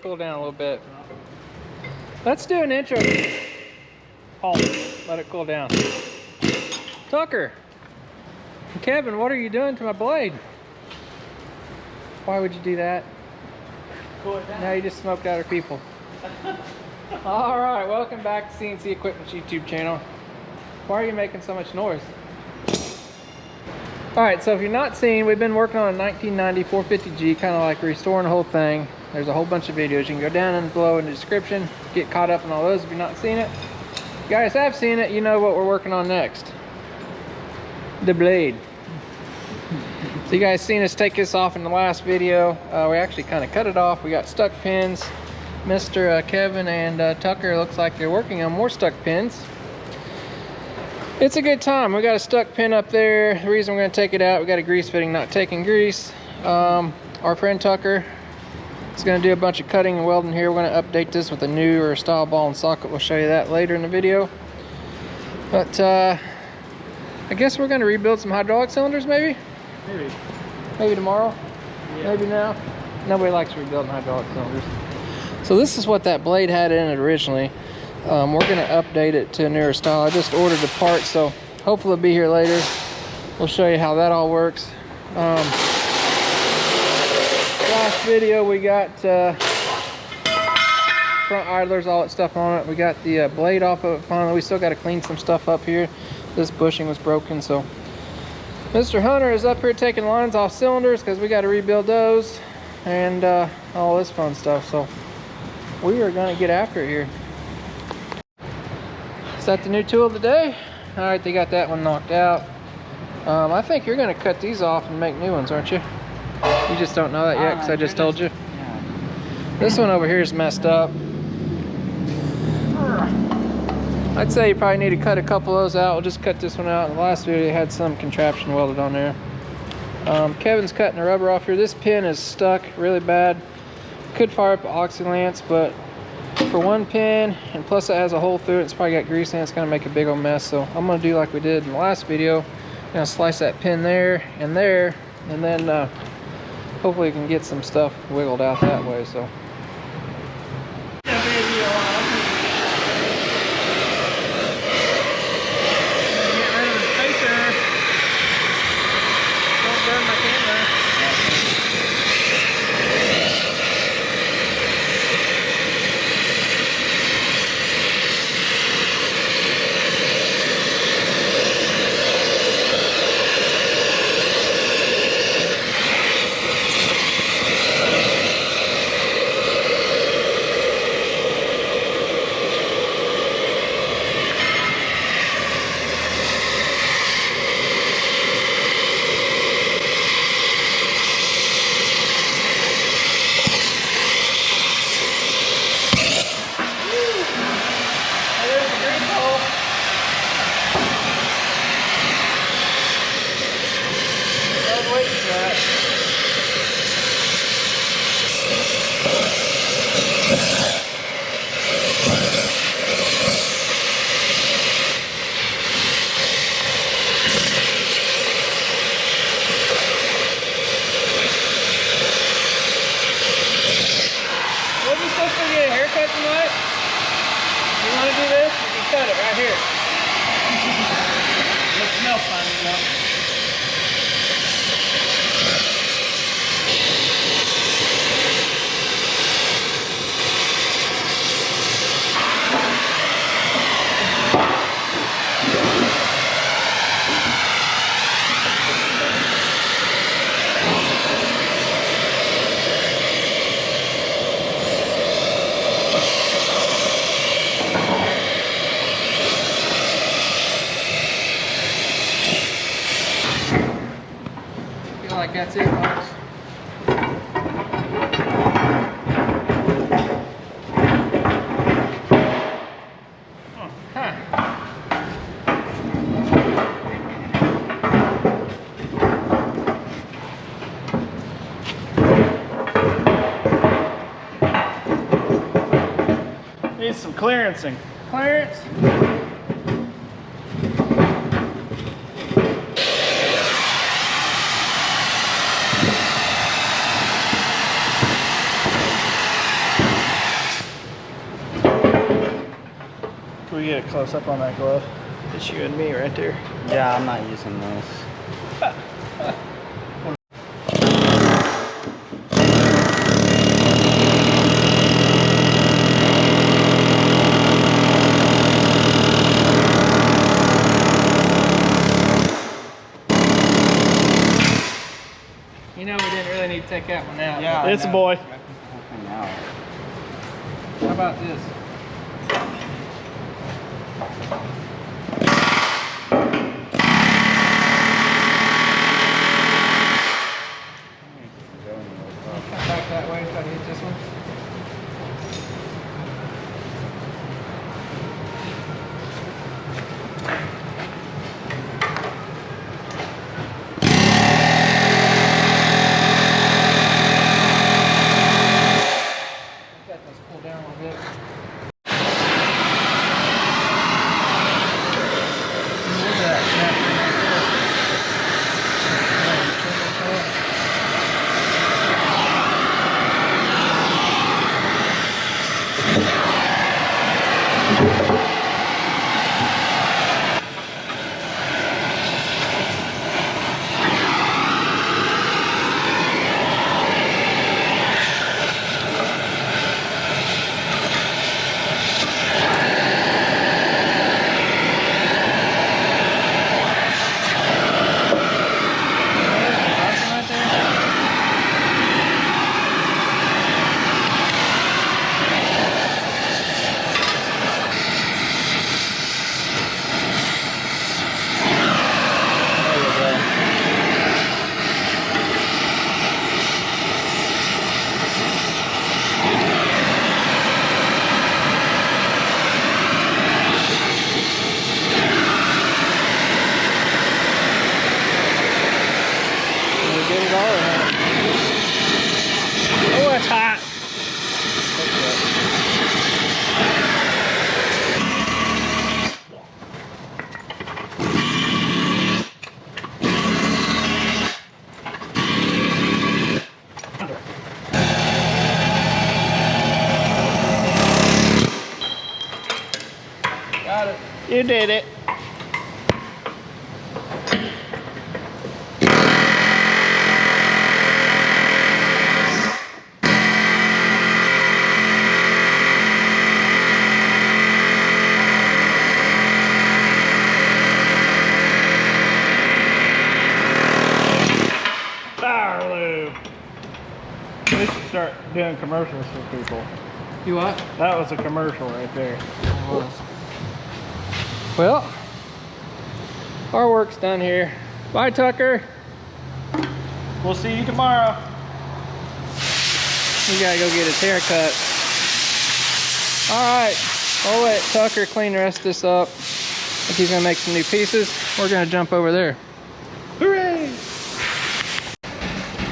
cool down a little bit. Let's do an intro. Halt. Let it cool down. Tucker. Kevin, what are you doing to my blade? Why would you do that? Cool it down. Now you just smoked out our people. All right, welcome back to CNC Equipment's YouTube channel. Why are you making so much noise? All right, so if you're not seeing, we've been working on a 1990 450G, kind of like restoring the whole thing. There's a whole bunch of videos. You can go down and below in the description, get caught up on all those if you're not seeing it. If you guys have seen it, you know what we're working on next. The blade. So you guys seen us take this off in the last video. We actually kind of cut it off. We got stuck pins. Mr. Kevin and Tucker looks like they're working on more stuck pins. It's a good time. We got a stuck pin up there. The reason we're going to take it out, we got a grease fitting not taking grease. Our friend Tucker is going to do a bunch of cutting and welding here. We're going to update this with a newer style ball and socket. We'll show you that later in the video. But I guess we're going to rebuild some hydraulic cylinders maybe? Maybe tomorrow? Yeah. Maybe now? Nobody likes rebuilding hydraulic cylinders. So this is what that blade had in it originally. We're going to update it to a newer style. I just ordered the part, so hopefully it'll be here later. We'll show you how that all works. Last video we got front idlers, all that stuff on it. We got the blade off of it finally. We still got to clean some stuff up here. This bushing was broken, so Mr. Hunter is up here taking lines off cylinders because we got to rebuild those and all this fun stuff. So we are going to get after it here. Is that the new tool of the day? All right, they got that one knocked out. I think you're going to cut these off and make new ones, aren't you? You just don't know that yet because I just told you. Yeah. This one over here is messed up. I'd say you probably need to cut a couple of those out. We'll just cut this one out. In the last video, it had some contraption welded on there. Kevin's cutting the rubber off here. This pin is stuck really bad. Could fire up an oxy lance, but for one pin, and plus it has a hole through it, it's probably got grease in it, it's going to make a big old mess. So I'm going to do like we did in the last video. I'm going to slice that pin there, and then hopefully we can get some stuff wiggled out that way. So cut it right here. It smells fine enough. Like that's it, folks. Needs some clearancing. Clearance. get a close up on that glove. It's you and me right there. Yeah, I'm not using this. You know we didn't really need to take that one out. Yeah, It's a boy. How about this? Come back that way, try to hit this one. Got this pulled down a little bit. Look at that snap ring right Got it. You did it. Power lube. We should start doing commercials for people. You what? That was a commercial right there. Well, our work's done here. Bye, Tucker. We'll see you tomorrow. We gotta go get his hair cut. All right, I'll let Tucker clean the rest of this up. I think he's gonna make some new pieces. We're gonna jump over there. Hooray!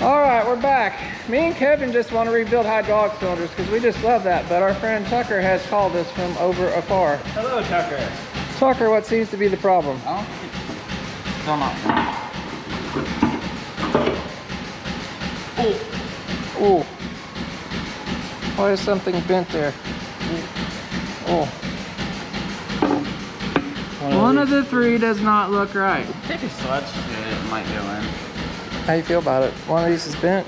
All right, we're back. Me and Kevin just want to rebuild hydraulic cylinders because we just love that, but our friend Tucker has called us from over afar. Hello, Tucker. Tucker, what seems to be the problem? I don't think Ooh. Why is something bent there? Oh. One of the three does not look right. take a sludge to it, might go in. How you feel about it? One of these is bent?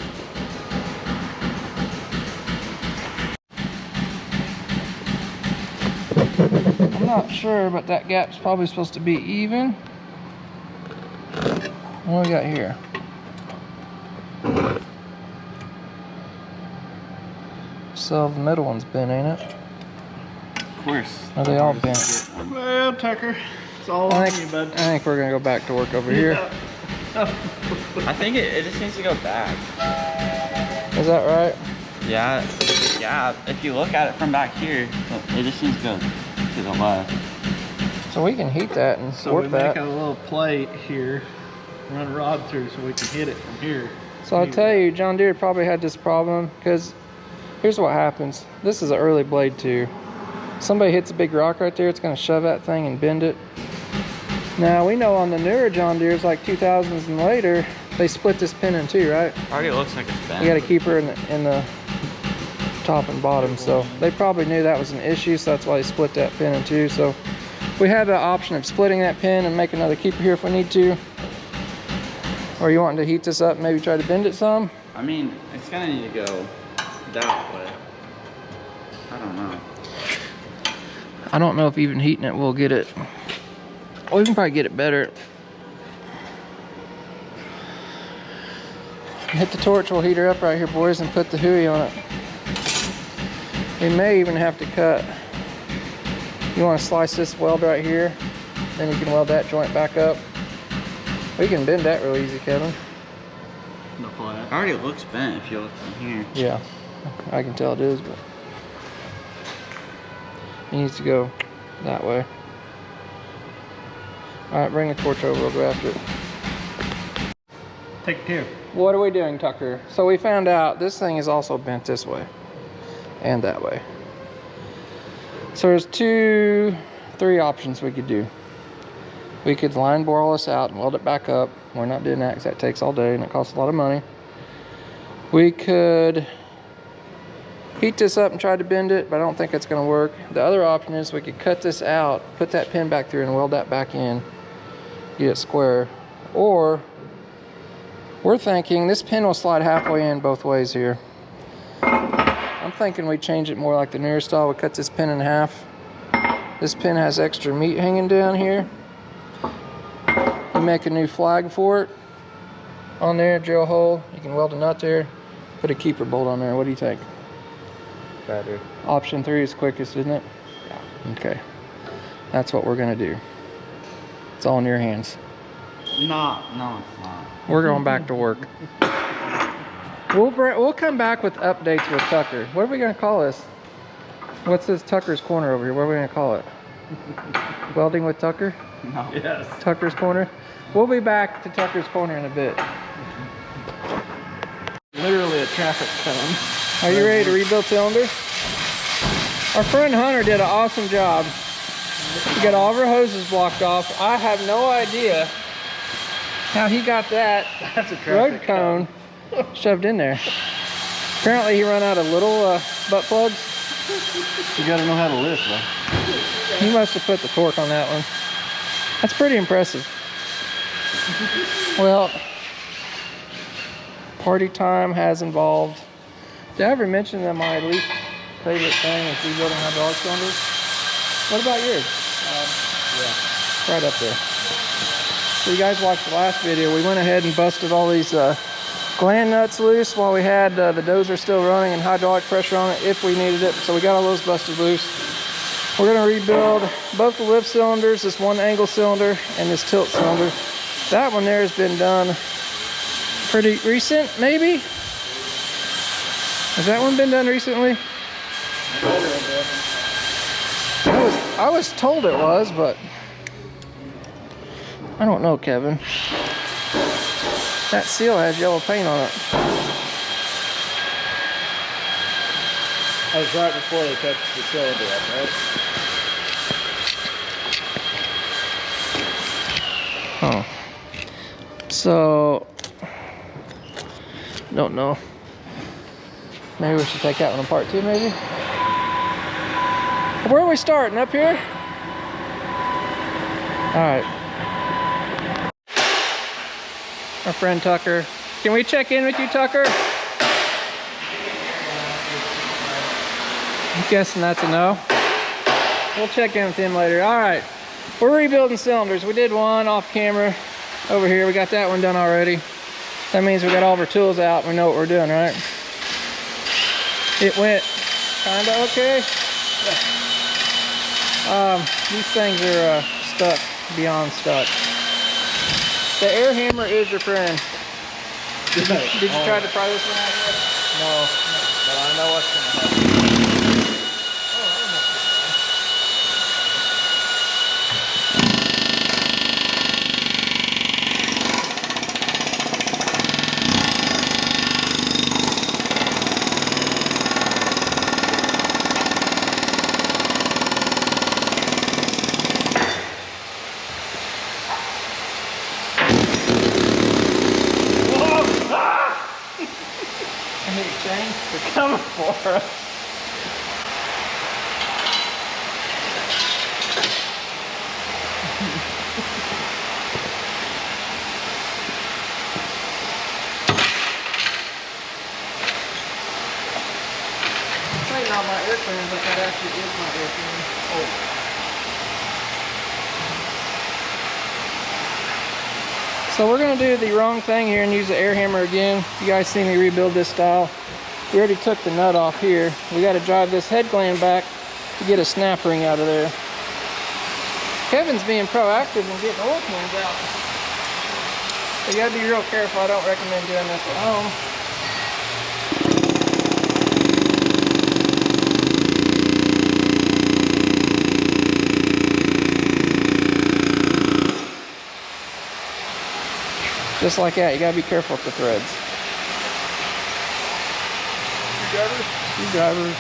I'm not sure, but that gap's probably supposed to be even. What do we got here? So the middle one's bent, ain't it? Of course. Are they all bent? Well, Tucker, it's all I on think, you, bud. I think we're gonna go back to work over here. I think it just needs to go back. Is that right? Yeah, if you look at it from back here, it just needs to go to the left. So we can heat that and So we warp that. make a little plate here, run a rod through so we can hit it from here. So I'll tell you, John Deere probably had this problem because here's what happens. This is an early blade too. Somebody hits a big rock right there, it's gonna shove that thing and bend it. Now we know on the newer John Deeres, like 2000s and later, they split this pin in two, right? Already looks like it's bent. You gotta keep her in the top and bottom. So they probably knew that was an issue, so that's why they split that pin in two. So We have the option of splitting that pin and make another keeper here if we need to. Or you wanting to heat this up and maybe try to bend it some? I mean, it's gonna need to go that way. I don't know. I don't know if even heating it will get it. We can probably get it better. Hit the torch, we'll heat her up right here, boys, and put the hooey on it. We may even have to cut. You want to slice this weld right here, then you can weld that joint back up. We can bend that real easy, Kevin. The flat. It already looks bent if you look from here. Yeah, I can tell it is, but it needs to go that way. All right, bring the torch over, we'll go after it. Take two. What are we doing, Tucker? So we found out this thing is also bent this way and that way. So there's three options we could do. We could line bore all this out and weld it back up. We're not doing that because that takes all day and it costs a lot of money. We could heat this up and try to bend it, but I don't think it's going to work. The other option is we could cut this out, put that pin back through and weld that back in, get it square. Or we're thinking this pin will slide halfway in both ways here. I'm thinking we change it more like the newer style. We cut this pin in half. This pin has extra meat hanging down here. You make a new flag for it on there, drill a hole. You can weld a nut there, put a keeper bolt on there. What do you think? Better. Option 3 is quickest, isn't it? Yeah. Okay. That's what we're gonna do. It's all in your hands. No, it's not. We're going back to work. We'll come back with updates with Tucker. What are we gonna call this? What's this Tucker's Corner over here? What are we gonna call it? Welding with Tucker? No. Yes. Tucker's Corner? We'll be back to Tucker's Corner in a bit. Literally a traffic cone. Are you ready to rebuild cylinders? Our friend Hunter did an awesome job. He got all of our hoses blocked off. I have no idea how he got that That's a road traffic cone shoved in there. Apparently he ran out of little butt plugs. You gotta know how to lift, though. He must have put the torque on that one. That's pretty impressive. Well, party time has involved. Did I ever mention that my least favorite thing is rebuilding hydraulic cylinders? What about yours? Yeah. Right up there. So you guys watched the last video. We went ahead and busted all these gland nuts loose while we had the dozer still running and hydraulic pressure on it if we needed it. So we got all those busted loose. We're gonna rebuild both the lift cylinders, this one angle cylinder and this tilt cylinder. That one there has been done pretty recent, maybe? Has that one been done recently? I was told it was, but I don't know, Kevin. That seal has yellow paint on it. That was right before they touched the cylinder up, right? Oh. So, don't know. Maybe we should take that one apart too, maybe? Where are we starting? Up here? Alright. Our friend Tucker. Can we check in with you, Tucker? I'm guessing that's a no. We'll check in with him later. Alright. We're rebuilding cylinders. We did one off camera over here. We got that one done already. That means we got all of our tools out and we know what we're doing, right? It went kinda okay. These things are stuck, beyond stuck. The air hammer is your friend. Did you try to pry this one out yet? No, but I know what's gonna happen. They're coming for us. out my air cleaner, but that actually is my air cleaner. Oh. So we're gonna do the wrong thing here and use the air hammer again. You guys see me rebuild this style. We already took the nut off here. We gotta drive this head gland back to get a snap ring out of there. Kevin's being proactive and getting oil cans out. So you gotta be real careful. I don't recommend doing this at home. Just like that, you gotta be careful with the threads. Screwdrivers.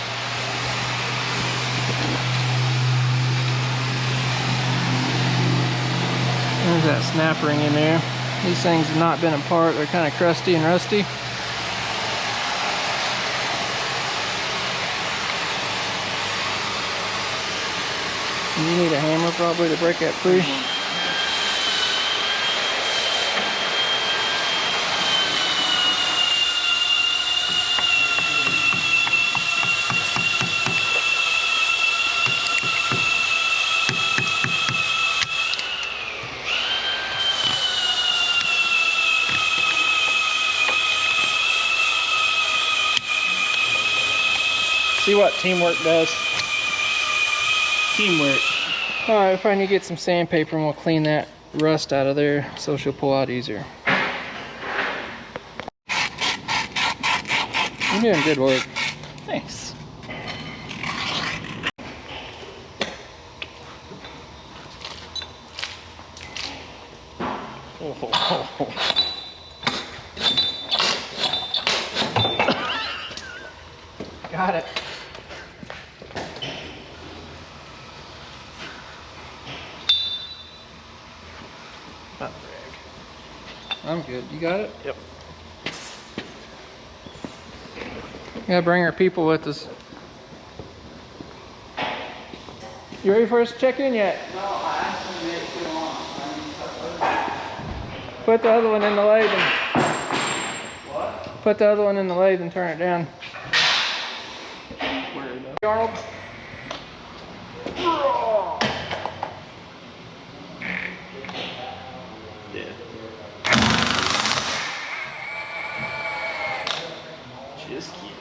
There's that snap ring in there. These things have not been apart. They're kind of crusty and rusty. You need a hammer probably to break that free. See what teamwork does. Teamwork. All right, if I need to get some sandpaper and we'll clean that rust out of there so she'll pull out easier. You're doing good work. Thanks. Oh. Got it. I'm good. You got it? Yep. Gotta bring our people with us. You ready for us to check in yet? No, I actually made it too long. Put the other one in the lathe and What? put the other one in the lathe and turn it down. Arnold. Yeah. Just kidding.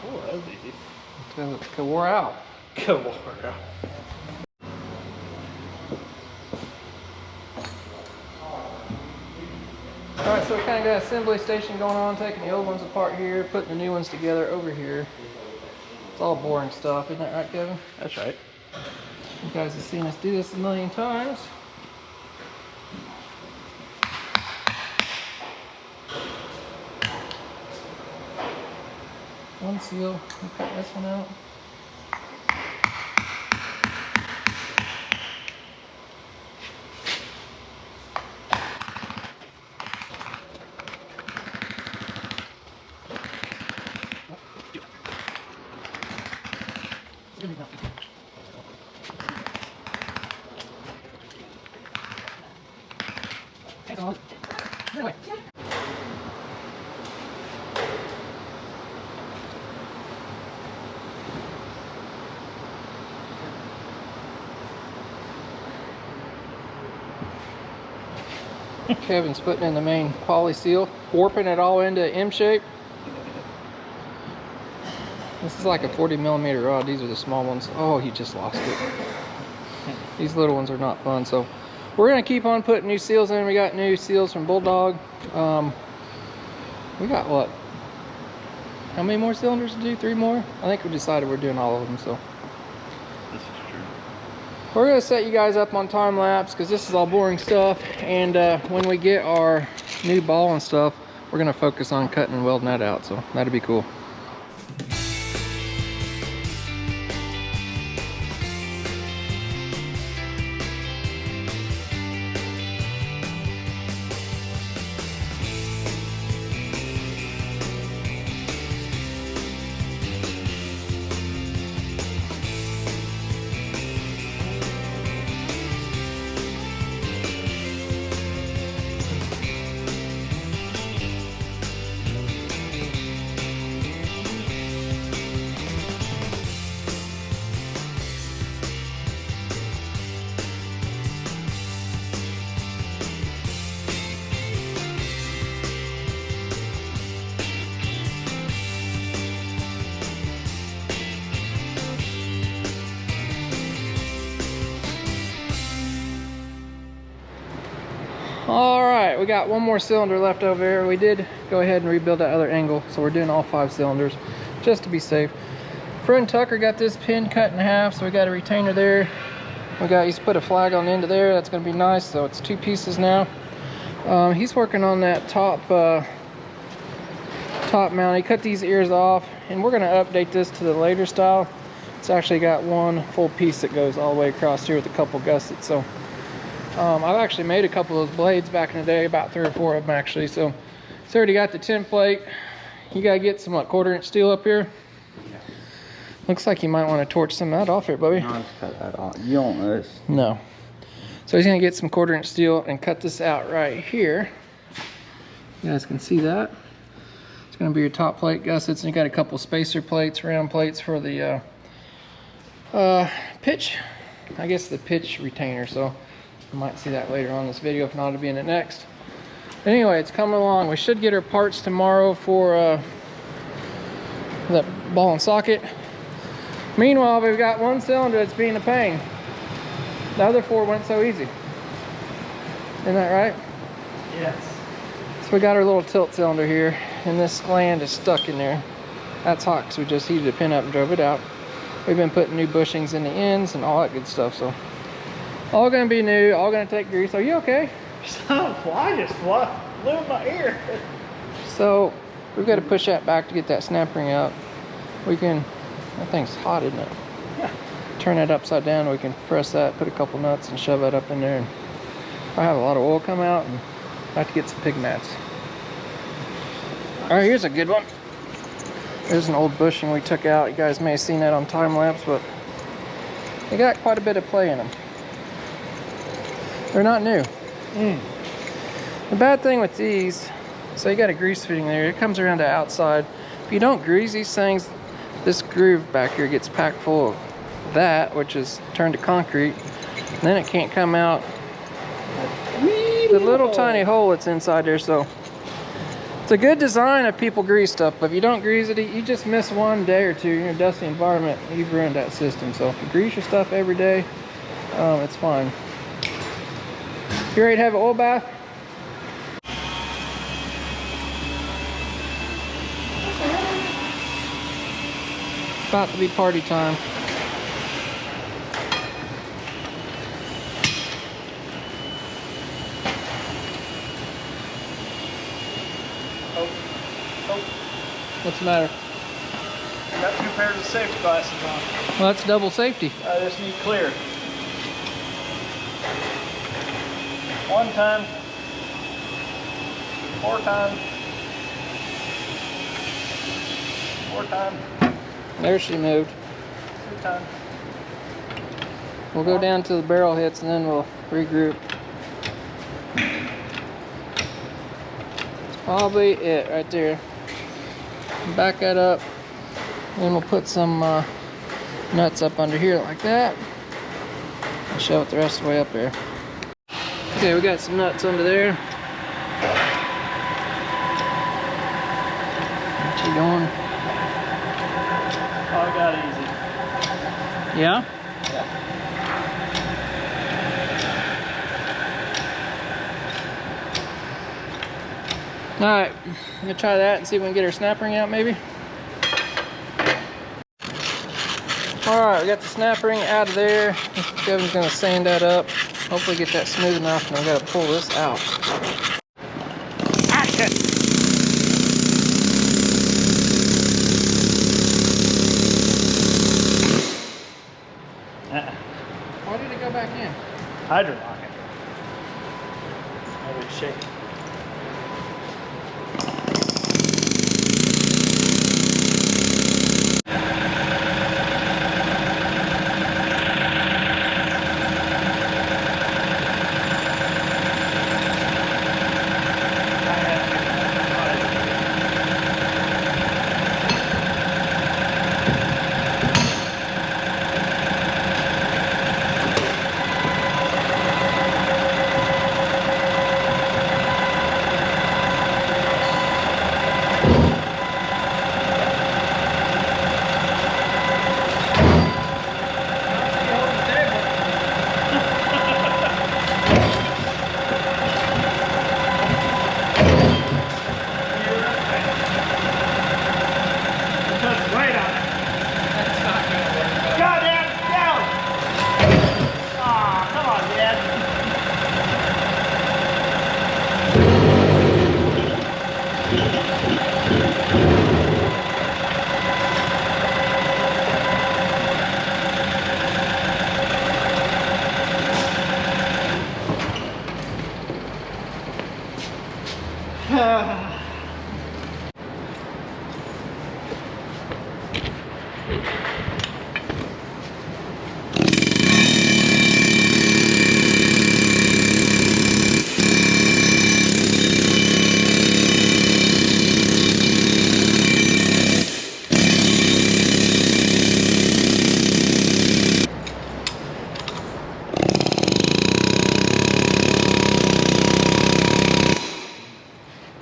Oh, that was easy. It wore out. Go on. Alright, so we kind of got an assembly station going on, taking the old ones apart here, putting the new ones together over here. It's all boring stuff, isn't that right, Kevin? That's right. You guys have seen us do this a million times. One seal, we cut this one out. Kevin's putting in the main poly seal, warping it all into M shape. This is like a 40mm rod. These are the small ones. Oh, he just lost it. These little ones are not fun. So we're gonna keep on putting new seals in. We got new seals from Bulldog. We got what? How many more cylinders to do? 3 more? I think we decided we're doing all of them. So This is true. we're gonna set you guys up on time lapse because this is all boring stuff. And when we get our new ball and stuff, we're gonna focus on cutting and welding that out. So that'll be cool. All right, we got one more cylinder left over here. We did go ahead and rebuild that other angle, so we're doing all 5 cylinders just to be safe. Friend Tucker got this pin cut in half, so we got a retainer there. He's put a flag on the end of there. That's gonna be nice, so it's 2 pieces now. He's working on that top mount. He cut these ears off, and we're gonna update this to the later style. It's actually got one full piece that goes all the way across here with a couple gussets. So I've actually made a couple of those blades back in the day, about 3 or 4 of them actually. So it's already got the template. You gotta get some 1/4" steel up here. Yeah. Looks like you might want to torch some of that off here, Bubby. No, just cut that off. You don't know this. No. So he's gonna get some 1/4" steel and cut this out right here. You guys can see that. It's gonna be your top plate gussets, and you got a couple spacer plates, round plates for the pitch. I guess the pitch retainer. So you might see that later on in this video. If not, it'll be in the next. Anyway, it's coming along. We should get our parts tomorrow for that ball and socket. Meanwhile, we've got one cylinder that's being a pain. The other 4 went so easy. Isn't that right? Yes. So we got our little tilt cylinder here, and this gland is stuck in there. That's hot because we just heated the pin up and drove it out. We've been putting new bushings in the ends and all that good stuff. So all gonna be new, all gonna take grease. Are you okay? Some fly just flew in my ear. So we've got to push that back to get that snap ring out. We can, that thing's hot, isn't it? Yeah. Turn it upside down. We can press that, put a couple nuts and shove that up in there. And I have a lot of oil come out, and I have to get some pig mats. All right, here's a good one. There's an old bushing we took out. You guys may have seen that on time lapse, but they got quite a bit of play in them. They're not new. The bad thing with these, so you got a grease fitting there. It comes around the outside. If you don't grease these things, this groove back here gets packed full of that, which is turned to concrete. And then it can't come out. The little tiny hole that's inside there. So it's a good design if people grease stuff, but if you don't grease it, you just miss 1 day or 2 in a dusty environment, you've ruined that system. So if you grease your stuff every day, it's fine. You ready to have an oil bath? About to be party time. What's the matter? I got 2 pairs of safety glasses on. Well, that's double safety. I just need clear. 1 time. 4 times. 4 times. There she moved. 2 times. We'll go down to the barrel hits and then we'll regroup. That's probably it right there. Back that up. Then we'll put some nuts up under here like that. And shove it the rest of the way up there. Okay, we got some nuts under there. What you doing? Oh, I got it easy. Yeah? Yeah. Alright, I'm gonna try that and see if we can get our snap ring out maybe. Alright, we got the snap ring out of there. Kevin's gonna sand that up. Hopefully get that smooth enough, and we gotta pull this out. Action! Why did it go back in? Hydro rocket. Maybe it's shaking.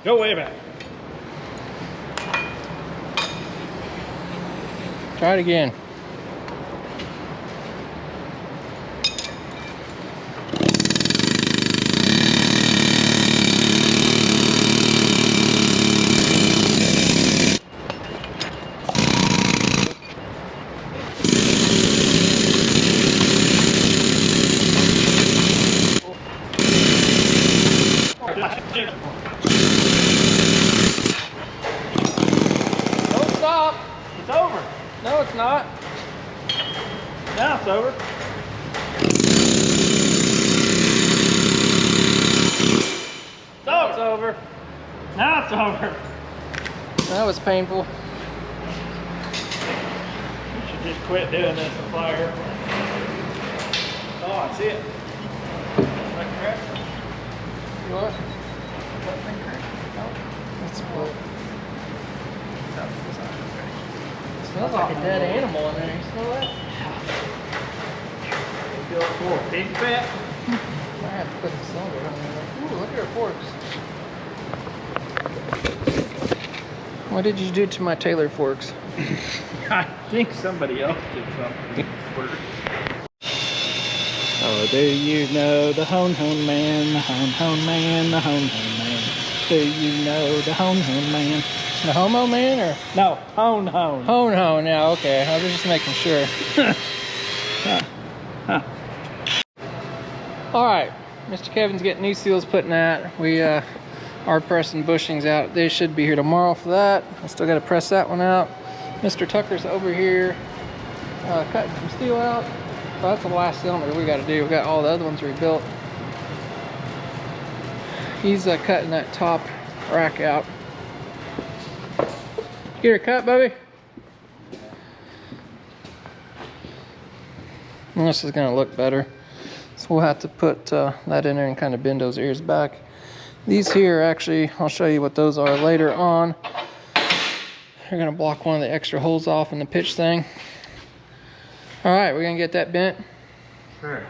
Go way back. Try it again. Don't stop. It's over. No, it's not. Now it's over. Now it's over. Now it's over. That was painful. You should just quit doing this and fly airplane. Oh, I see it. Like crap. What? It's split. It smells like a dead animal in there. You smell that? Feel full of pig fat. I have to put the cylinder on there. Ooh, look at her forks. What did you do to my Taylor forks? I think somebody else did something. Oh, do you know the hone man, the hone man, the hone man? Do you know the hone man? The homo man or? No, hone. Hone, yeah, okay. I was just making sure. All right, Mr. Kevin's getting new seals put in that. We are pressing bushings out. They should be here tomorrow for that. I still got to press that one out. Mr. Tucker's over here cutting some steel out. So that's the last cylinder we got to do. We got all the other ones rebuilt. He's cutting that top rack out. Get her cut, baby. And this is gonna look better. So we'll have to put that in there and kind of bend those ears back. These here, actually, I'll show you what those are later on. They're gonna block one of the extra holes off in the pitch thing. All right, we're gonna get that bent. Sure.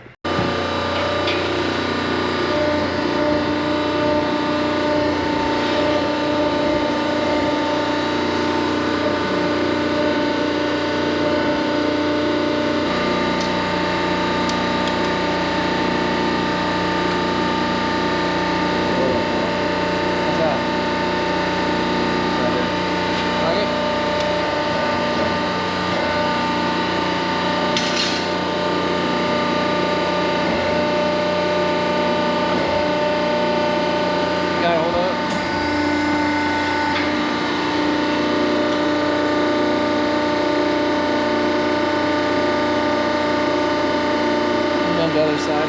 The other side.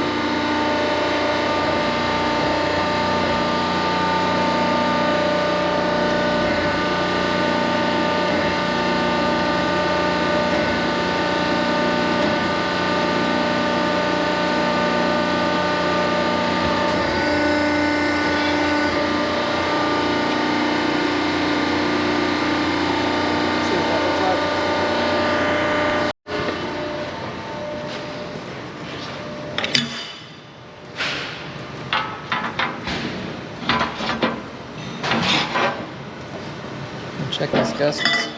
See what that looks like. Check these gussets.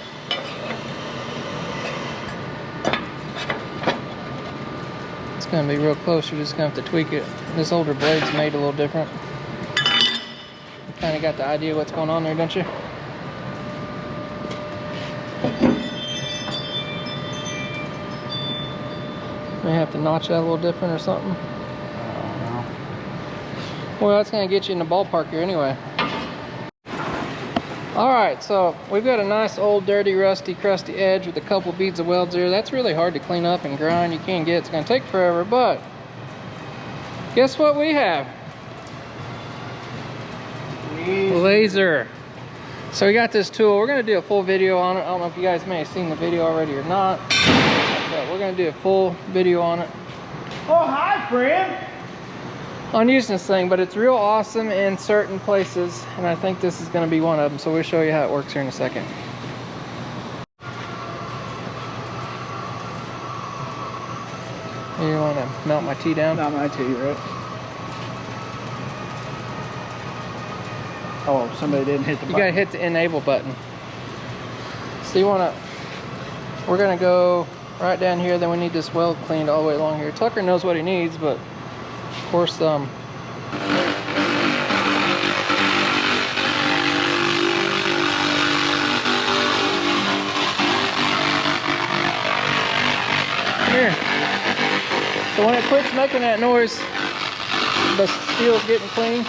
It's going to be real close. You're just going to have to tweak it. This older blade's made a little different. You kind of got the idea what's going on there, don't you? May have to notch that a little different or something. I don't know. Well, that's going to get you in the ballpark here anyway. Alright, so we've got a nice old dirty rusty crusty edge with a couple beads of welds there. That's really hard to clean up and grind. You can't get it. It's going to take forever, but guess what we have? We Laser. So we got this tool. We're gonna do a full video on it. I don't know if you guys may have seen the video already or not, but we're gonna do a full video on it. Oh, hi, friend. On using this thing, but it's real awesome in certain places, and I think this is gonna be one of them. So we'll show you how it works here in a second. You wanna melt my tea down? Not my tea, right? Oh, somebody didn't hit the button. You gotta hit the enable button. So you wanna, we're gonna go right down here, then we need this weld cleaned all the way along here. Tucker knows what he needs, but of course, come here. So when it quits making that noise, the steel's getting clean.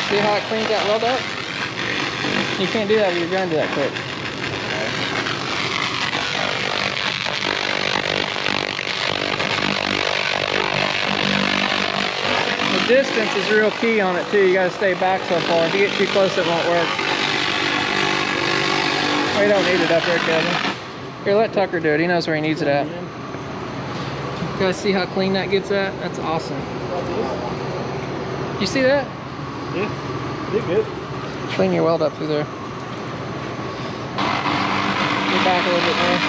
See how it cleans that weld up? You can't do that with your grinder that quick. The distance is real key on it too. You gotta stay back so far. If you get too close, it won't work. Oh, you don't need it up there, Kevin. Here, let Tucker do it. He knows where he needs it at. You guys see how clean that gets at? That's awesome. You see that? Yeah, did good. Clean your weld up through there. Get back a little bit more.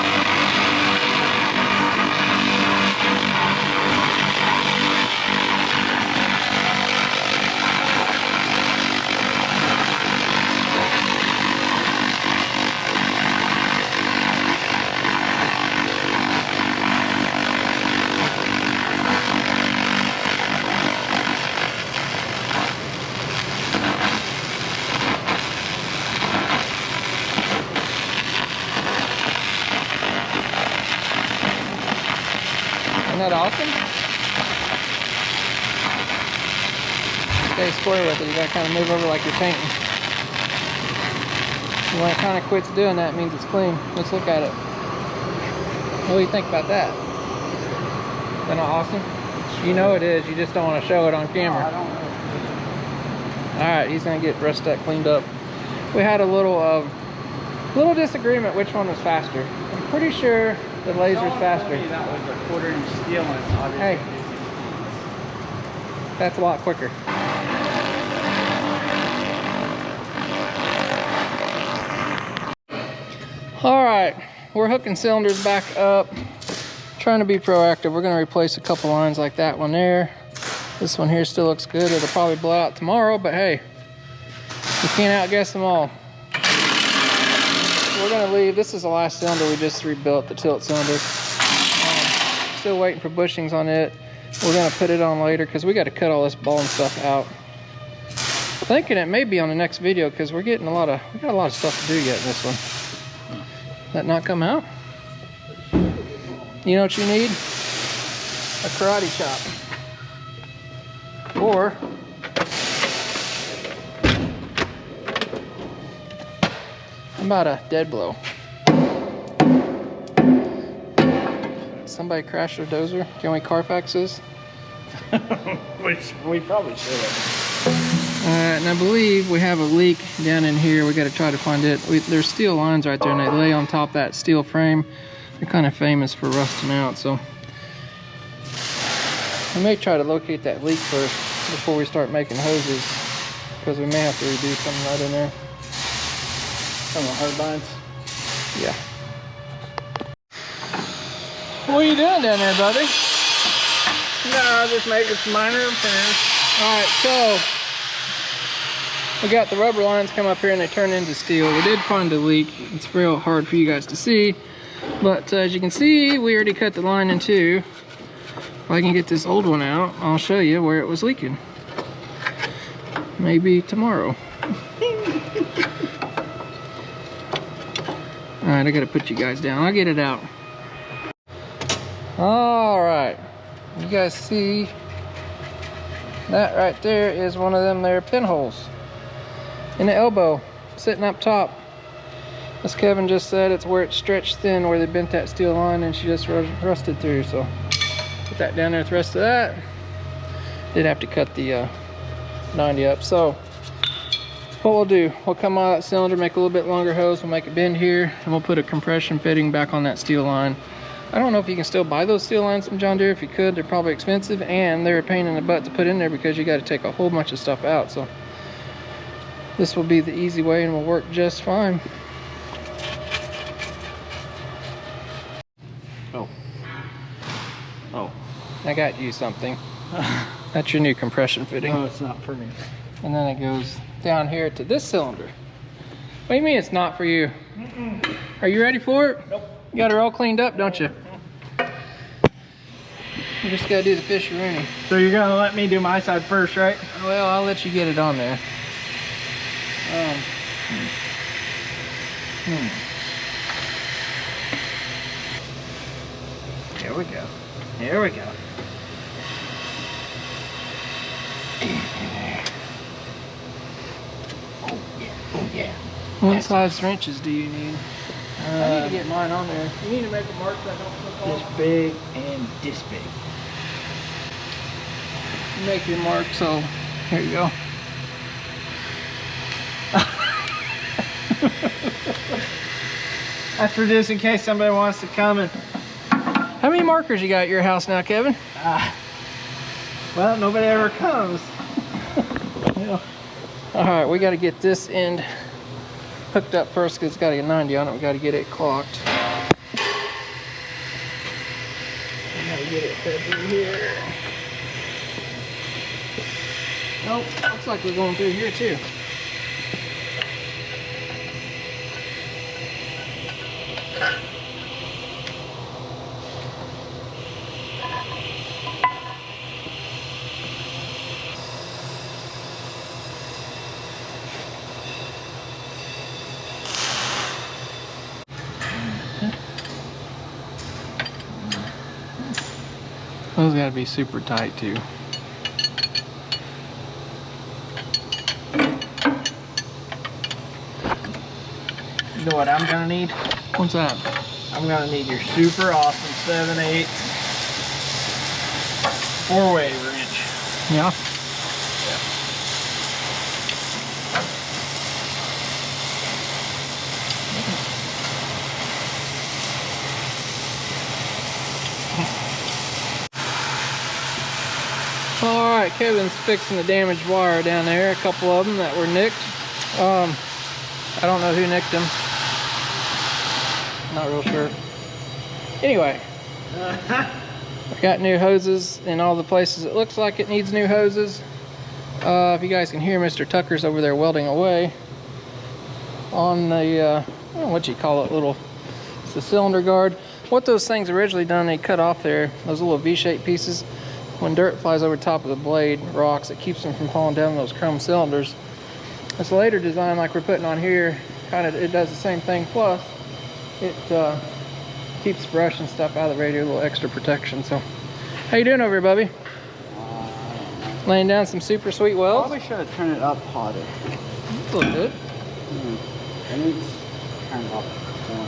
Isn't that awesome? Stay square with it. You gotta kind of move over like you're painting. And when it kind of quits doing that, it means it's clean. Let's look at it. What do you think about that? Is that not awesome? You know it is. You just don't want to show it on camera. I don't know. All right, he's gonna get the rest of that cleaned up. We had a little disagreement which one was faster. I'm pretty sure the laser's faster. That was a 1/4 inch steel and it's obviously. Hey, that's a lot quicker. All right, we're hooking cylinders back up. Trying to be proactive. We're gonna replace a couple lines like that one there. This one here still looks good. It'll probably blow out tomorrow, but hey, you can't outguess them all. We're gonna leave. This is the last cylinder we just rebuilt, the tilt cylinder. Still waiting for bushings on it. We're gonna put it on later because we got to cut all this ball and stuff out. Thinking it may be on the next video because we got a lot of stuff to do yet in this one. That not come out? You know what you need? A karate chop. Or how about a dead blow? Somebody crashed their dozer. Can we Carfax this? Which we probably should have. And I believe we have a leak down in here. We got to try to find it. There's steel lines right there, and they lay on top of that steel frame. They're kind of famous for rusting out, so we may try to locate that leak first before we start making hoses, because we may have to redo something right in there. Some of the hard lines. Yeah. What are you doing down there, buddy? No, just making some minor repairs. Alright, so we got the rubber lines come up here and they turn into steel. We did find a leak. It's real hard for you guys to see, but as you can see, we already cut the line in two. If I can get this old one out, I'll show you where it was leaking. Maybe tomorrow. Alright, I gotta put you guys down. I'll get it out. Alright, you guys see that right there is one of them there pinholes in the elbow sitting up top. As Kevin just said, it's where it stretched thin, where they bent that steel line and she just rusted through. So put that down there with the rest of that. Did have to cut the 90 up. So what we'll do, we'll come out of that cylinder, make a little bit longer hose, we'll make a bend here, and we'll put a compression fitting back on that steel line. I don't know if you can still buy those steel lines from John Deere. If you could, they're probably expensive, and they're a pain in the butt to put in there because you got to take a whole bunch of stuff out. So this will be the easy way and will work just fine. Oh. I got you something. That's your new compression fitting. No, it's not for me. And then it goes down here to this cylinder. What do you mean it's not for you? Are you ready for it? Nope. You got it all cleaned up, don't you? You just gotta do the fishy-rooney. So you're gonna let me do my side first, right? Well, I'll let you get it on there. Here we go. Here we go. Oh yeah. Oh yeah. What size wrenches do you need? I need to get mine on there. You need to make a mark that don't flip off. This big and this big. Make your mark, so here you go. That's for just in case somebody wants to come and... How many markers you got at your house now, Kevin? Well, nobody ever comes. Yeah. All right, we got to get this end hooked up first because it's got a 90 on it. We got to get it clocked. We got to get it fed through here. Nope, looks like we're going through here too. Those gotta be super tight too. You know what I'm gonna need? What's that? I'm gonna need your super awesome 7/8 4-way wrench. Yeah. All right, Kevin's fixing the damaged wire down there. A couple of them that were nicked. I don't know who nicked them. Not real sure. Anyway, I got new hoses in all the places it looks like it needs new hoses. If you guys can hear, Mr. Tucker's over there welding away on the, I don't know what you call it, it's the cylinder guard. What those things originally done, they cut off there, those little V-shaped pieces. When dirt flies over top of the blade, rocks, it keeps them from falling down those chrome cylinders. This later design like we're putting on here, it does the same thing, plus it keeps brush and stuff out of the radiator, a little extra protection. So, how you doing over here, Bubby? Laying down some super sweet welds? Probably should have turned it up hotter. It's a little good. It needs turned up more.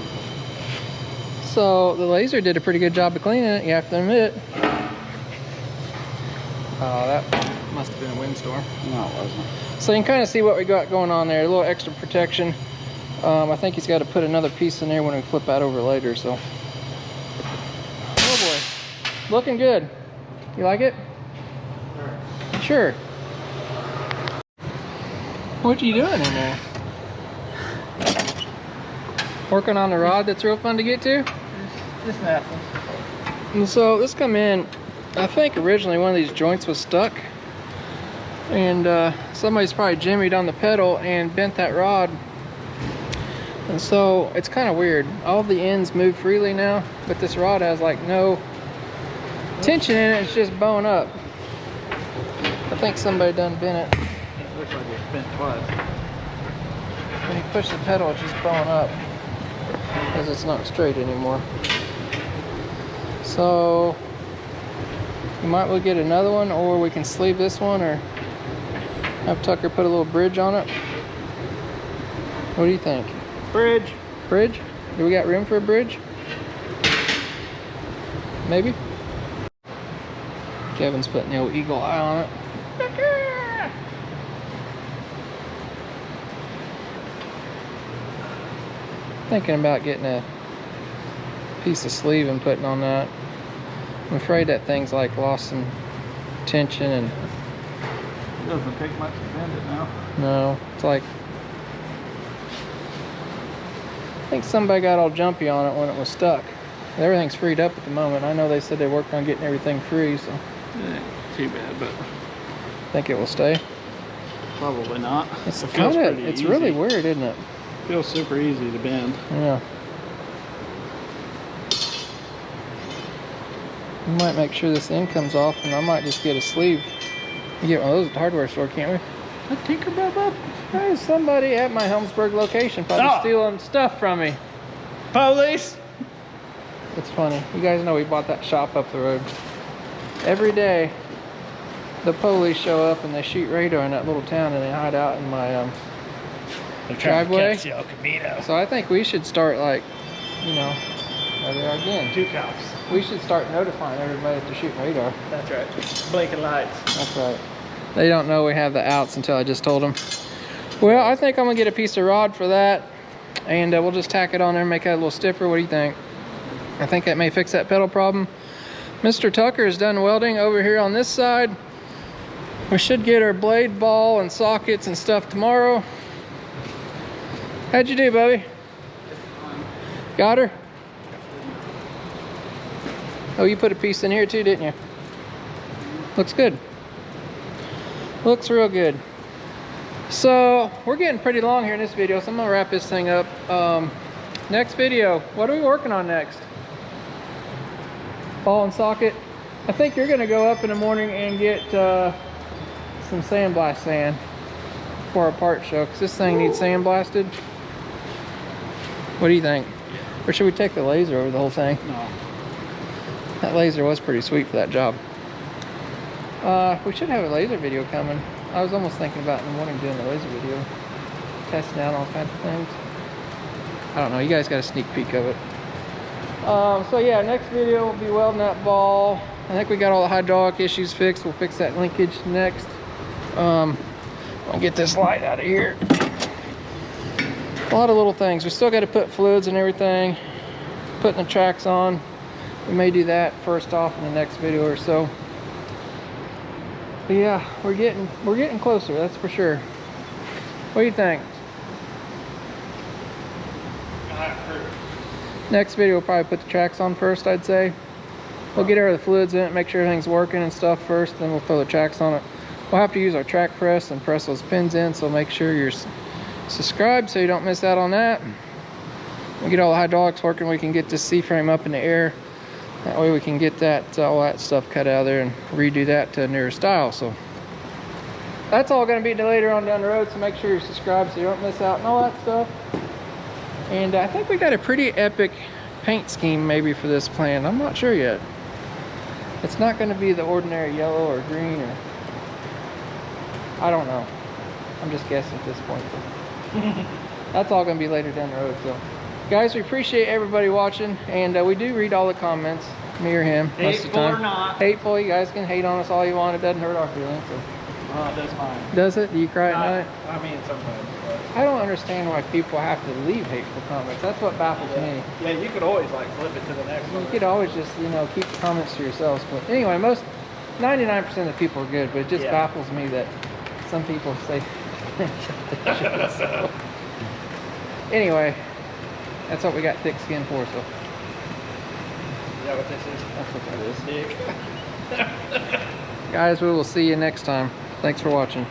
So, the laser did a pretty good job of cleaning it, you have to admit. Oh, that must have been a windstorm. No, it wasn't. So you can kind of see what we got going on there, a little extra protection. I think he's got to put another piece in there when we flip that over later, so. Oh boy, looking good. You like it? Sure. What you doing in there? Working on the rod that's real fun to get to? Just nothing. And so this come in, I think originally one of these joints was stuck, and somebody's probably jimmied on the pedal and bent that rod, and so it's kind of weird. All the ends move freely now, but this rod has like no tension in it, it's just bowing up. I think somebody done bent it. It looks like it's bent twice. When you push the pedal, it's just bowing up because it's not straight anymore. So you might well get another one, or we can sleeve this one, or have Tucker put a little bridge on it. What do you think? Bridge. Bridge? Do we got room for a bridge? Maybe? Kevin's putting the old eagle eye on it. Thinking about getting a piece of sleeve and putting on that. I'm afraid that thing's like lost some tension and It doesn't take much to bend it now. no, it's like I think somebody got all jumpy on it when it was stuck. Everything's freed up at the moment. I know they said they worked on getting everything free, so Too bad, but I think it will stay. probably not. It's It feels kind of, pretty it's easy. really weird, isn't it? Feels super easy to bend. Yeah. We might make sure this end comes off, and I might just get a sleeve. You get one of those at the hardware store, can't we? A Tinkerbell? There's somebody at my Helmsburg location probably Oh. stealing stuff from me. Police! It's funny. You guys know we bought that shop up the road. Every day, the police show up and they shoot radar in that little town, and they hide out in my driveway. El Camino. So I think we should start, like, you know, there they are again. 2 cops. We should start notifying everybody that they're shooting radar. That's right. Blinking lights. That's right. They don't know we have the outs until I just told them. Well, I think I'm gonna get a piece of rod for that, and we'll just tack it on there and make it a little stiffer. What do you think? I think that may fix that pedal problem. Mr. Tucker is done welding over here on this side. We should get our blade ball and sockets and stuff tomorrow. How'd you do, Bubby? Got her? Oh, you put a piece in here too, didn't you? Looks good. Looks real good. So we're getting pretty long here in this video, so I'm gonna wrap this thing up. Next video, what are we working on next? Ball and socket. I think you're gonna go up in the morning and get some sandblast sand for our part show, because this thing needs sandblasted. What do you think? Or should we take the laser over the whole thing? No. That laser was pretty sweet for that job. We should have a laser video coming. I was almost thinking about in the morning doing the laser video. Testing out all kinds of things. I don't know, you guys got a sneak peek of it. So yeah, next video will be welding that ball. I think we got all the hydraulic issues fixed. We'll fix that linkage next. I'll get this light out of here. A lot of little things. We still got to put fluids and everything. Putting the tracks on. We may do that first off in the next video or so. But yeah, we're getting closer, that's for sure. What do you think? Next video we'll probably put the tracks on first, I'd say. We'll get the fluids in it, make sure everything's working and stuff first, then we'll throw the tracks on it. We'll have to use our track press and press those pins in, so make sure you're subscribed so you don't miss out on that. We'll get all the hydraulics working, we can get this C-frame up in the air. That way we can get that all that stuff cut out of there and redo that to a newer style. So that's all going to be later on down the road, so make sure you're subscribed so you don't miss out on all that stuff. And I think we got a pretty epic paint scheme maybe for this plan. I'm not sure yet. It's not going to be the ordinary yellow or green, or I don't know. I'm just guessing at this point. That's all going to be later down the road. So guys, we appreciate everybody watching, and we do read all the comments, me or him, most of the time. Hateful or not. Hateful, you guys can hate on us all you want, it doesn't hurt our feelings. So. Oh, it does mine. Does it? Do you cry at night? I mean, sometimes. I don't understand why people have to leave hateful comments. That's what baffles me. Yeah, you could always like flip it to the next You one. could always just, you know, keep the comments to yourselves. But anyway, 99% of the people are good, but it just baffles me that some people say so. Anyway, that's what we got thick skin for, so. Is that what this is? That's what that is. Dick. Guys, we will see you next time. Thanks for watching.